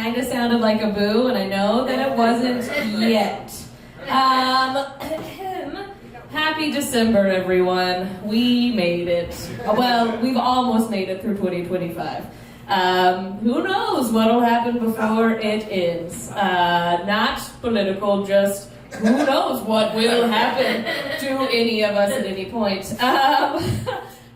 kind of sounded like a boo, and I know that it wasn't yet. Happy December, everyone. We made it. Well, we've almost made it through 2025. Who knows what'll happen before it ends? Not political, just who knows what will happen to any of us at any point.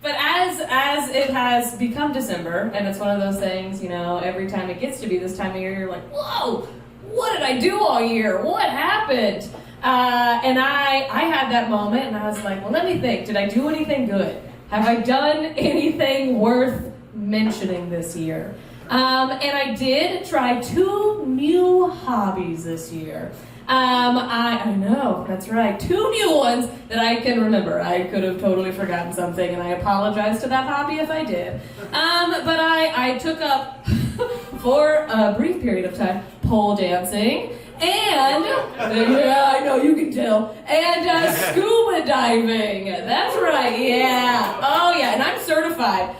But as it has become December, and it's one of those things, you know, every time it gets to be this time of year, you're like, whoa, what did I do all year? What happened? And I had that moment, and I was like, well, let me think. Did I do anything good? Have I done anything worth mentioning this year? And I did try 2 new hobbies this year. I know, that's right. 2 new ones that I can remember. I could have totally forgotten something, and I apologize to that hobby if I did. But I took up, for a brief period of time, pole dancing, and, yeah, I know, you can tell, and scuba diving. That's right, yeah. Oh, yeah, and I'm certified.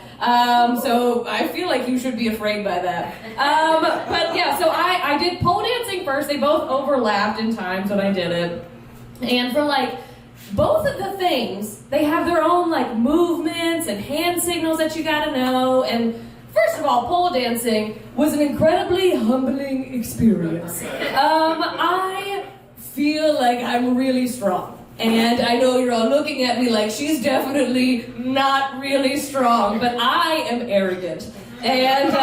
So I feel like you should be afraid by that. But yeah, so I did pole dancing first. They both overlapped in times when I did it. And for like both of the things, they have their own like movements and hand signals that you gotta know. And first of all, pole dancing was an incredibly humbling experience. I feel like I'm really strong. And I know you're all looking at me like she's definitely not really strong, but I am arrogant. And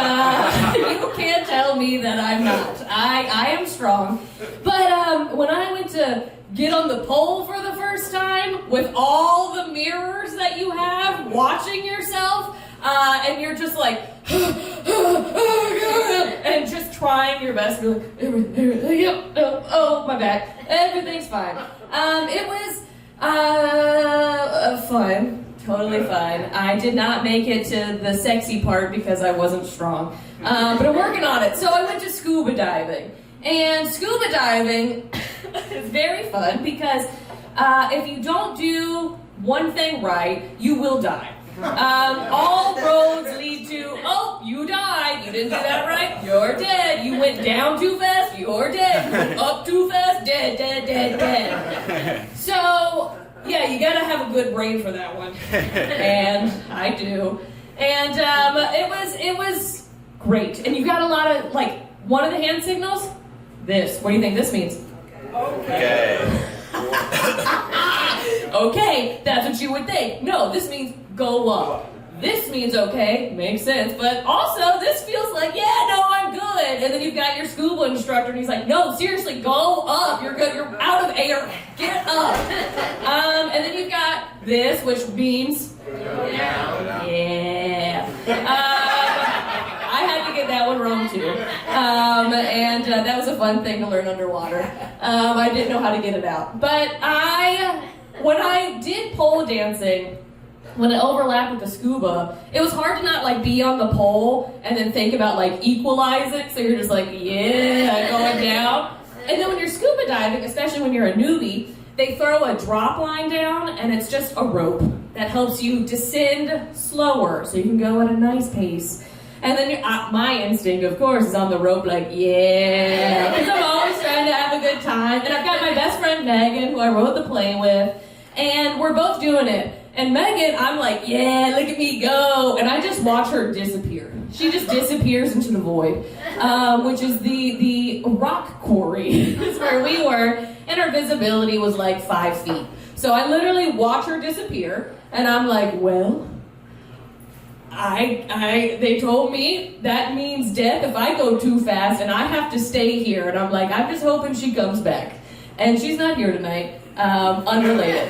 you can't tell me that I'm not. I am strong. But when I went to get on the pole for the first time, with all the mirrors that you have watching yourself, and you're just like, and just trying your best to be like, oh, my back, everything's fine. It was fun, totally fine. I did not make it to the sexy part because I wasn't strong, but I'm working on it. So I went to scuba diving, and scuba diving is very fun because if you don't do one thing right, you will die. All roads lead to, oh, you died, you didn't do that right, you're dead. You went down too fast, you're dead. You went up too fast, dead. So, yeah, you gotta have a good brain for that one. And I do. And it was great. And you got a lot of, like, one of the hand signals, this. What do you think this means? Okay. Okay, that's what you would think. No, this means go up. This means okay, makes sense, but also this feels like, yeah, no, I'm good. And then you've got your scuba instructor, and he's like, no, seriously, go up. You're good. You're out of air. Get up. And then you've got this, which means yeah. I had to get that one wrong too. And that was a fun thing to learn underwater. I didn't know how to get it out. But when I did pole dancing, when it overlapped with the scuba, it was hard to not like be on the pole and then think about like equalize it. So you're just like, yeah, going down. And then when you're scuba diving, especially when you're a newbie, they throw a drop line down, and it's just a rope that helps you descend slower so you can go at a nice pace. And then my instinct, of course, is on the rope like, yeah, because I'm always trying to have a good time. And I've got my best friend Megan, who I rode the plane with, and we're both doing it. And Megan, I'm like, yeah, look at me go. And I just watch her disappear. She just disappears into the void, which is the rock quarry is where we were, and our visibility was like 5 feet. So I literally watch her disappear, and I'm like, well, they told me that means death if I go too fast, and I have to stay here. And I'm like, I'm just hoping she comes back. And she's not here tonight. Unrelated.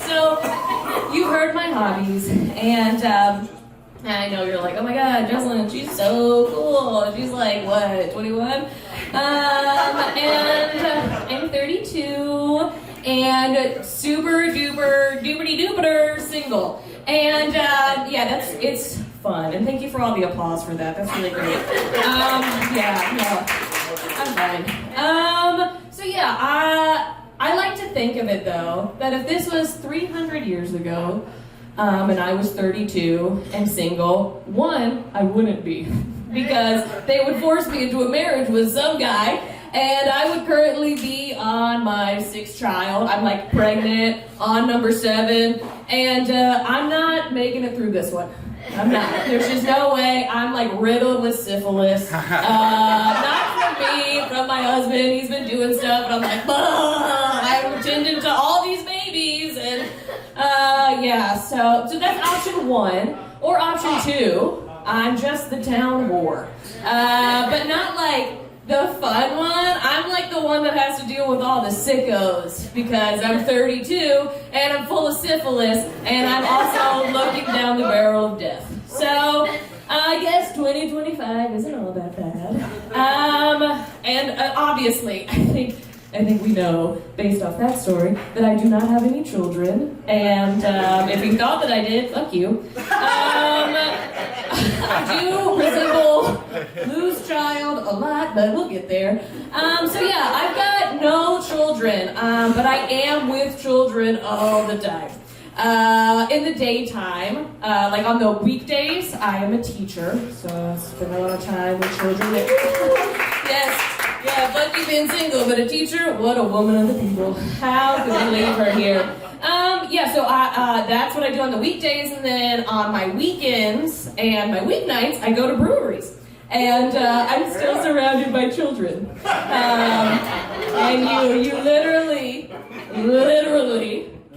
So, you've heard my hobbies, and I know you're like, oh my god, Jocelyn, she's so cool. She's like, what, 21? And I'm 32, and super duper doopity dooper single. And yeah, it's fun. And thank you for all the applause for that. That's really great. Yeah, no. I'm fine. So yeah, I like to think of it though, that if this was 300 years ago, and I was 32 and single, one, I wouldn't be. Because they would force me into a marriage with some guy, and I would currently be on my 6th child. I'm like pregnant on number 7, and I'm not making it through this one. I'm not. There's just no way. I'm like riddled with syphilis. Not from me, from my husband. He's been doing stuff, and I'm like, I'm tending to all these babies, and yeah. So that's option 1, or option 2. I'm just the town whore. But not like the fun one. I'm like the one that has to deal with all the sickos because I'm 32 and I'm full of syphilis and I'm also looking down the barrel of death. So I guess 2025 isn't all that bad. And obviously, I think we know, based off that story, that I do not have any children. And if you thought that I did, fuck you. I do resemble Lou's child a lot, but we'll get there. So yeah, I've got no children, but I am with children all the time. In the daytime, like on the weekdays, I am a teacher, so I spend a lot of time with children. Yes. Yeah, Bucky being single, but a teacher, what a woman of the people. How could we leave her here? Yeah, so that's what I do on the weekdays, and then on my weekends and my weeknights, I go to breweries. And I'm still surrounded by children. And you literally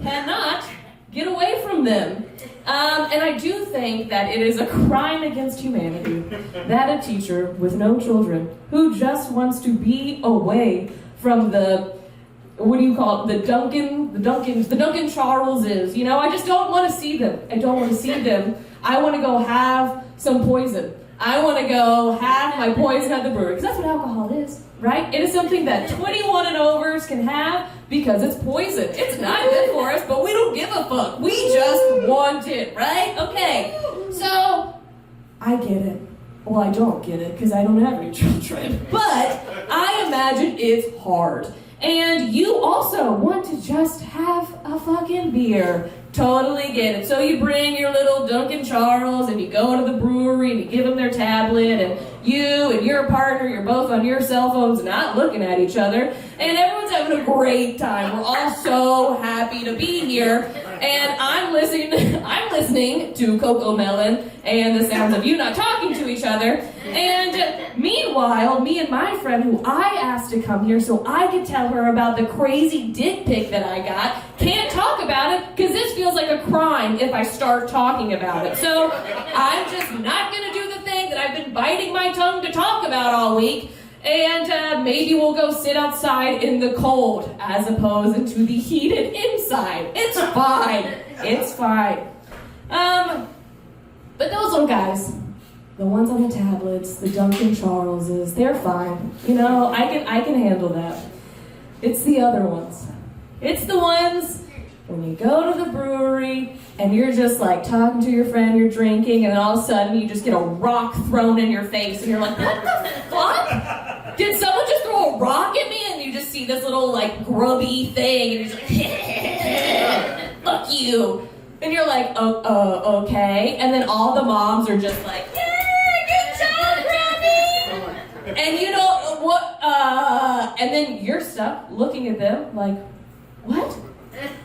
cannot get away from them. And I do think that it is a crime against humanity that a teacher with no children who just wants to be away from the, what do you call it, the Duncan Charleses, you know, I just don't want to see them. I don't want to see them. I want to go have some poison. I want to go have my poison at the brewery, because that's what alcohol is, right? It is something that 21 and overs can have because it's poison. It's not good for us, but we don't give a fuck. We just want it, right? Okay, so I get it. Well, I don't get it because I don't have any children, but I imagine it's hard. And you also want to just have a fucking beer. Totally get it. So you bring your little Duncan Charles and you go to the brewery and you give them their tablet, and you and your partner, you're both on your cell phones not looking at each other, and everyone's having a great time. We're all so happy to be here, and I'm listening to Coco Melon and the sounds of you not talking to each other. And meanwhile, me and my friend, who I asked to come here so I could tell her about the crazy dick pic that I got, can't talk about it because this feels like a crime if I start talking about it. So I'm just not going to do the thing that I've been biting my tongue to talk about all week. And maybe we'll go sit outside in the cold as opposed to the heated inside. It's fine. It's fine. But those little guys, the ones on the tablets, the Duncan Charleses, they're fine. You know, I can handle that. It's the other ones. It's the ones when you go to the brewery and you're just like talking to your friend, you're drinking, and then all of a sudden you just get a rock thrown in your face and you're like, what the fuck? Did someone just throw a rock at me? And you just see this little like grubby thing and you're just like, fuck you. And you're like, oh, okay. And then all the moms are just like, good job, Grammy. And you know what? And then you're stuck looking at them like, what?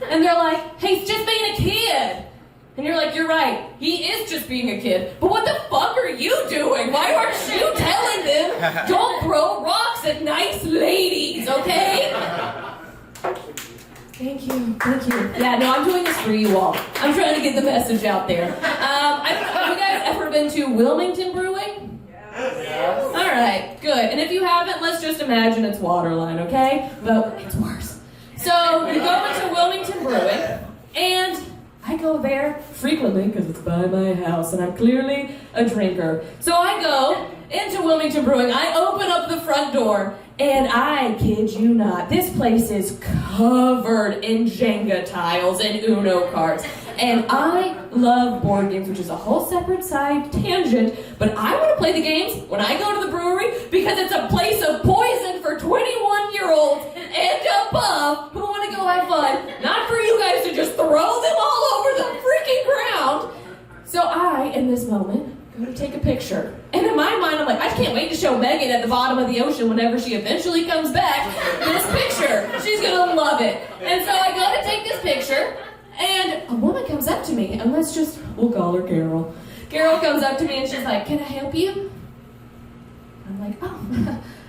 And they're like, hey, he's just being a kid. And you're like, you're right, he is just being a kid. But what the fuck are you doing? Why aren't you telling them don't throw rocks at nice ladies, okay? Thank you. Yeah, no, I'm doing this for you all. I'm trying to get the message out there. I don't know, have you guys ever been to Wilmington Brewing? Yes. All right, good. And if you haven't, let's just imagine it's Waterline, okay? But it's worse. So we go into Wilmington Brewing, and I go there frequently because it's by my house, and I'm clearly a drinker. So I go into Wilmington Brewing, I open up the front door, and I kid you not, this place is covered in Jenga tiles and Uno cards. And I love board games, which is a whole separate side tangent, but I want to play the games when I go to the brewery because it's a place of poison for 21-year-olds and above who want to go have fun, not for you guys to just throw them all over the freaking ground. So I, in this moment, go to take a picture. And in my mind, I'm like, I can't wait to show Megan at the bottom of the ocean whenever she eventually comes back this picture. She's gonna love it. And so I go to take this picture, and a woman comes up to me, and we'll call her Carol. Carol comes up to me and she's like, can I help you? I'm like, oh.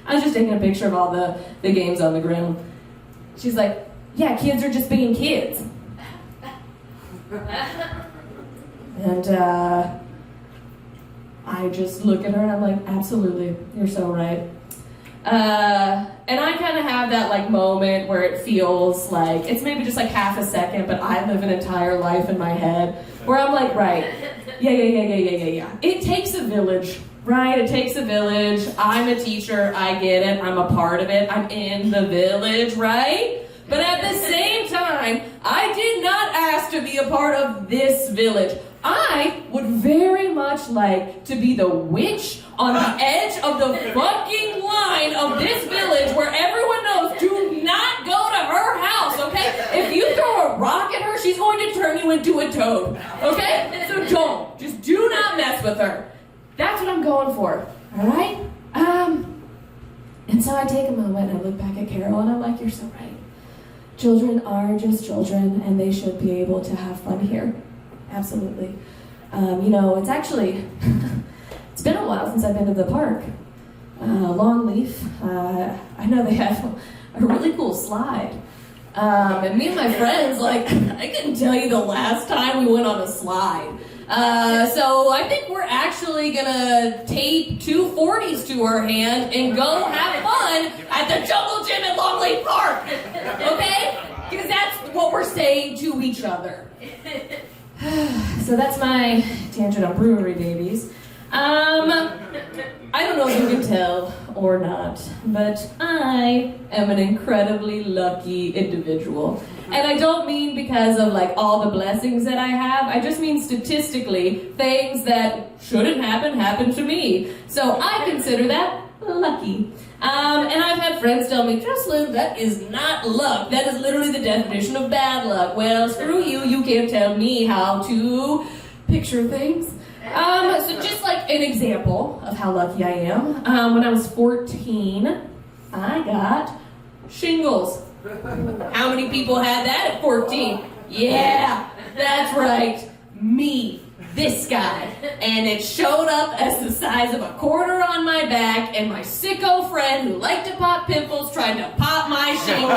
I was just taking a picture of all the games on the ground. She's like, yeah, kids are just being kids. And I just look at her and I'm like, absolutely, you're so right. And I kind of have that like moment where it feels like, it's maybe just like half a second, but I live an entire life in my head where I'm like, right, yeah. It takes a village, right? It takes a village. I'm a teacher, I get it, I'm a part of it, I'm in the village, right? But at the same time, I did not ask to be a part of this village. I would very much like to be the witch on the edge of the fucking line of this village where everyone knows, do not go to her house, okay? If you throw a rock at her, she's going to turn you into a toad, okay? So don't. Just do not mess with her. That's what I'm going for, all right? And so I take a moment and I look back at Carol and I'm like, you're so right. Children are just children and they should be able to have fun here. Absolutely. It's actually, it's been a while since I've been to the park. Longleaf, I know they have a really cool slide. And me and my friends, I couldn't tell you the last time we went on a slide. So I think we're actually gonna tape 2 40s to her hand and go have fun at the Jungle Gym at Longleaf Park. Okay? Because that's what we're saying to each other. So that's my tangent on brewery babies. I don't know if you can tell or not, but I am an incredibly lucky individual. And I don't mean because of all the blessings that I have. I just mean statistically, things that shouldn't happen to me. So I consider that lucky. And I've had friends tell me, Jocelyn, that is not luck. That is literally the definition of bad luck. Well, screw you. You can't tell me how to picture things. So just an example of how lucky I am. When I was 14, I got shingles. How many people had that at 14? Yeah, that's right. Me. This guy. And it showed up as the size of a quarter on my back, and my sicko friend who liked to pop pimples tried to pop my shingle.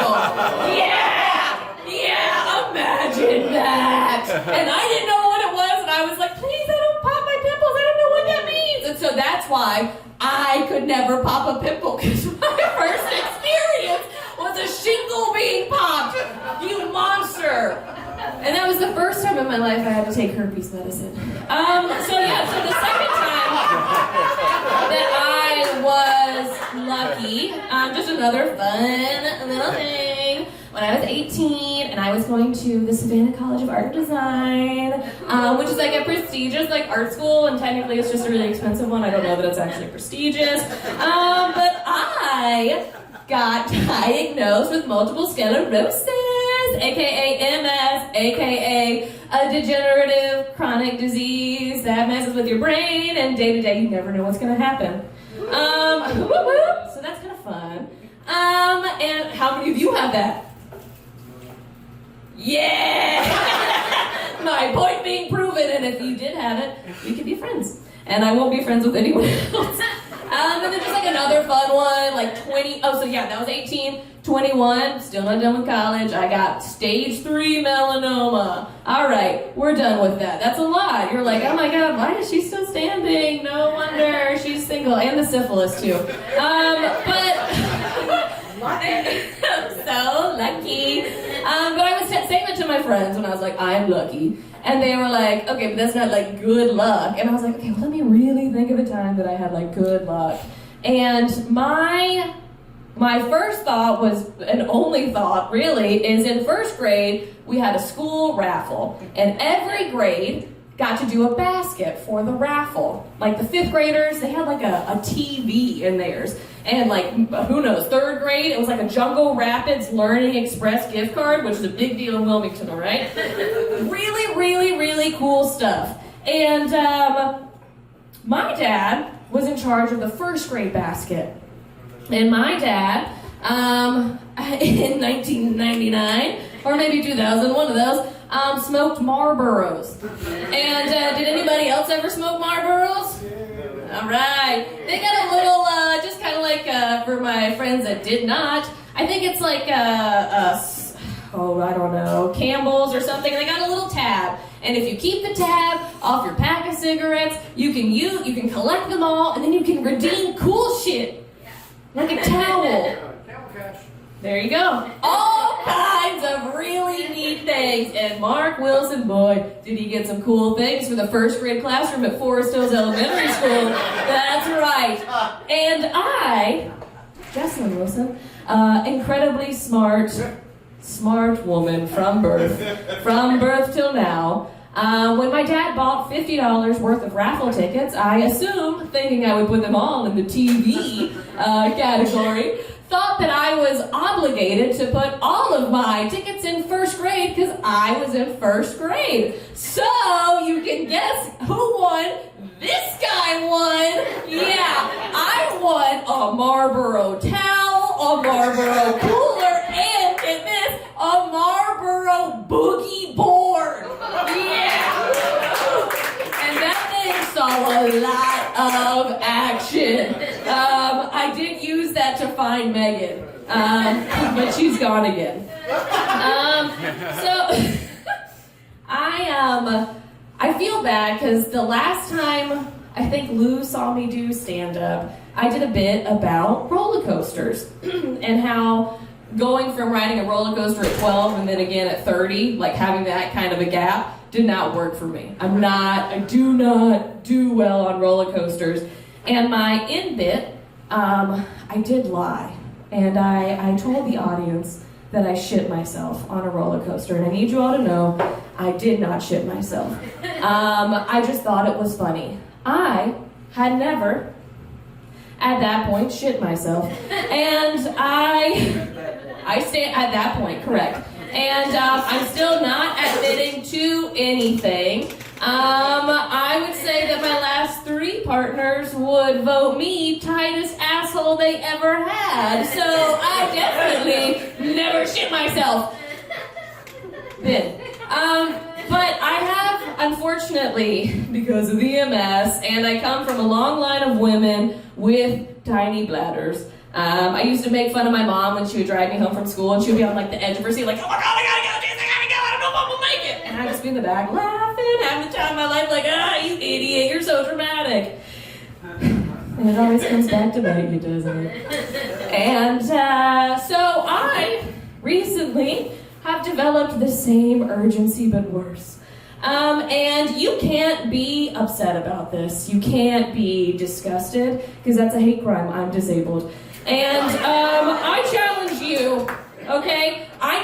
Yeah, imagine that. And I didn't know what it was, and I was like, please, I don't pop my pimples. I don't know what that means. And so that's why I could never pop a pimple, because my first experience was a shingle being popped. You monster. And that was the first time in my life I had to take herpes medicine. So the second time that I was lucky, just another fun little thing, when I was 18 and I was going to the Savannah College of Art and Design, which is a prestigious art school, and technically it's just a really expensive one. I don't know that it's actually prestigious. But I got diagnosed with multiple sclerosis, aka MS, aka a degenerative chronic disease that messes with your brain, and day to day you never know what's going to happen. So that's kind of fun. And how many of you have that? Yeah! My point being proven, and if you did have it, we could be friends. And I won't be friends with anyone else. And then just another fun one, 20, that was 18, 21, still not done with college. I got stage 3 melanoma. All right, we're done with that. That's a lot. You're like, oh my God, why is she still standing? No wonder she's single, and the syphilis too. But I'm so lucky. But I was saying that to my friends when I was like, I'm lucky. And they were like, okay, but that's not good luck. And I was like, okay, well, let me really think of a time that I had good luck. And my first thought was, and only thought really, is in first grade, we had a school raffle. And every grade got to do a basket for the raffle. The 5th graders, they had a TV in theirs. And who knows, 3rd grade, it was a Jungle Rapids Learning Express gift card, which is a big deal in Wilmington, all right? Really, really, really cool stuff. And my dad was in charge of the first grade basket. And my dad, in 1999, or maybe 2000, one of those, smoked Marlboros. And did anybody else ever smoke Marlboros? All right. They got a little, just kind of like for my friends that did not, I think it's like I don't know, Campbell's or something. They got a little tab. And if you keep the tab off your pack of cigarettes, you can collect them all, and then you can redeem cool shit. Like a towel. There you go. All kinds of really neat things. And Mark Wilson, boy, did he get some cool things for the first grade classroom at Forest Hills Elementary School. That's right. And I, Jessalyn Wilson, incredibly smart woman from birth till now. When my dad bought $50 worth of raffle tickets, I assumed, thinking I would put them all in the TV category, thought that I was obligated to put all of my tickets in first grade because I was in first grade. So you can guess who won. This guy won. Yeah, I won a Marlboro towel, a Marlboro cooler, and get this, a Marlboro boogie board. Yeah. And that thing saw a lot of action. I did use that to find Megan, but she's gone again. So I feel bad because the last time I think Lou saw me do stand-up, I did a bit about roller coasters and how going from riding a roller coaster at 12 and then again at 30, like having that kind of a gap, did not work for me. I do not do well on roller coasters. And my in bit, I did lie. And I told the audience that I shit myself on a roller coaster. And I need you all to know, I did not shit myself. I just thought it was funny. I had never, at that point, shit myself. And I stand at that point, correct. And I'm still not admitting to anything. I would say that my last 3 partners would vote me tightest asshole they ever had. So I definitely never shit myself. Then. But I have, unfortunately, because of the MS, and I come from a long line of women with tiny bladders. I used to make fun of my mom when she would drive me home from school, and she would be on like the edge of her seat, like, oh my god, I gotta go, I gotta go, I don't know if we'll make it. And I'd just be in the back laughing, having the time of my life, like, you idiot, you're so dramatic. And it always comes back to bite you, doesn't it? And so I recently have developed the same urgency, but worse. And you can't be upset about this. You can't be disgusted, because that's a hate crime. I'm disabled. And I challenge you, okay? I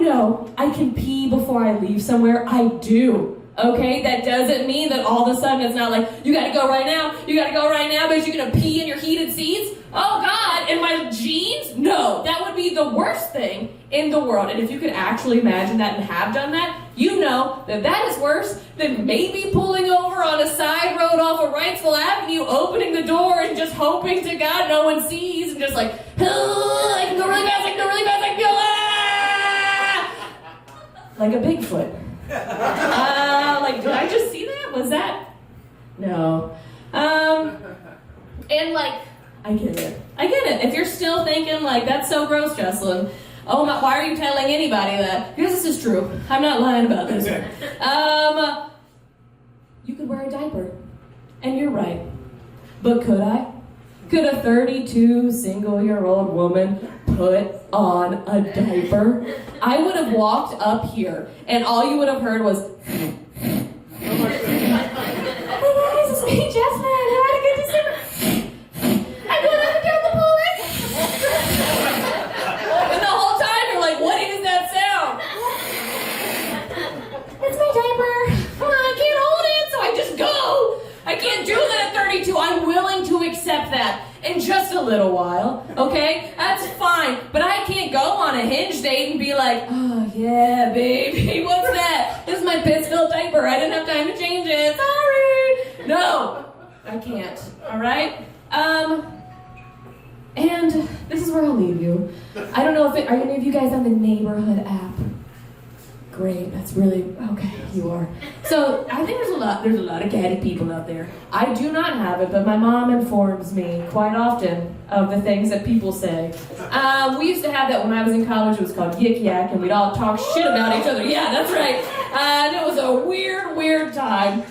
know I can pee before I leave somewhere. I do, okay? That doesn't mean that all of a sudden it's not like, you gotta go right now, but you're gonna pee in your heated seats? Oh God, in my jeans? No, that would be the worst thing in the world. And if you could actually imagine that and have done that, you know that is worse than maybe pulling over on a side road off of Wrightsville Avenue, opening the door and just hoping to God no one sees, and just like, I can go really fast, I can go really fast, I can go, like a Bigfoot. Like, did I just see that? Was that? No. And like, I get it. If you're still thinking like, that's so gross, Jessalyn, oh my, why are you telling anybody that? Because this is true. I'm not lying about this one. You could wear a diaper. And you're right. But could I? Could a 32 single-year-old woman put on a diaper? I would have walked up here, and all you would have heard was, hey guys, it's me, Jessalyn. I had a good December. I'm going up and down the pool. And the whole time you're like, what is that sound? It's my diaper. I can't hold it, so I just go. I can't do that at 32. I'm willing to accept that in just a little while, okay? That's fine. But I can't go on a Hinge date and be like, oh yeah, baby, what's that? This is my my piss-filled diaper. I didn't have time to change it. Sorry. No, I can't. All right? And this is where I'll leave you. I don't know are any of you guys on the neighborhood app? Great, that's really, okay, you are. So I think there's a lot of catty people out there. I do not have it, but my mom informs me quite often of the things that people say. We used to have that when I was in college. It was called Yik Yak, and we'd all talk shit about each other. Yeah, that's right. And it was a weird time.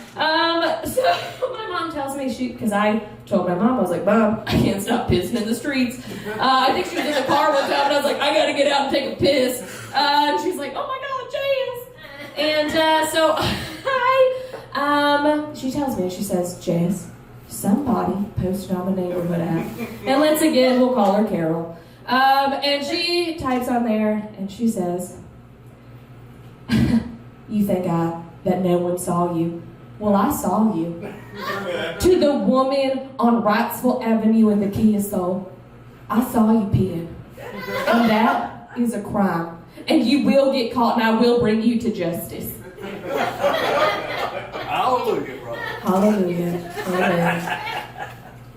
So my mom tells me because I told my mom, I was like, Mom, I can't stop pissing in the streets. I think she was in the car one time, and I was like, I gotta get out and take a piss. And she's like, oh my God, Jazz. And so she tells me, she says, Jazz, somebody posted on the neighborhood app. And we'll call her Carol. And she types on there, and she says, you think that no one saw you? Well, I saw you. To the woman on Wrightsville Avenue in the Kia Soul, I saw you peeing. And that is a crime. And you will get caught, and I will bring you to justice. Hallelujah, brother. Hallelujah. Amen.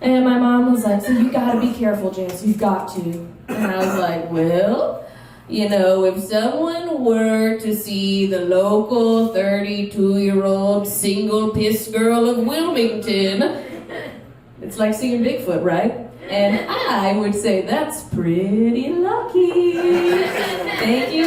And my mom was like, so you gotta be careful, Jess. You've got to. And I was like, well, if someone were to see the local 32-year-old single piss girl of Wilmington, it's like seeing Bigfoot, right? And I would say that's pretty lucky. Thank you.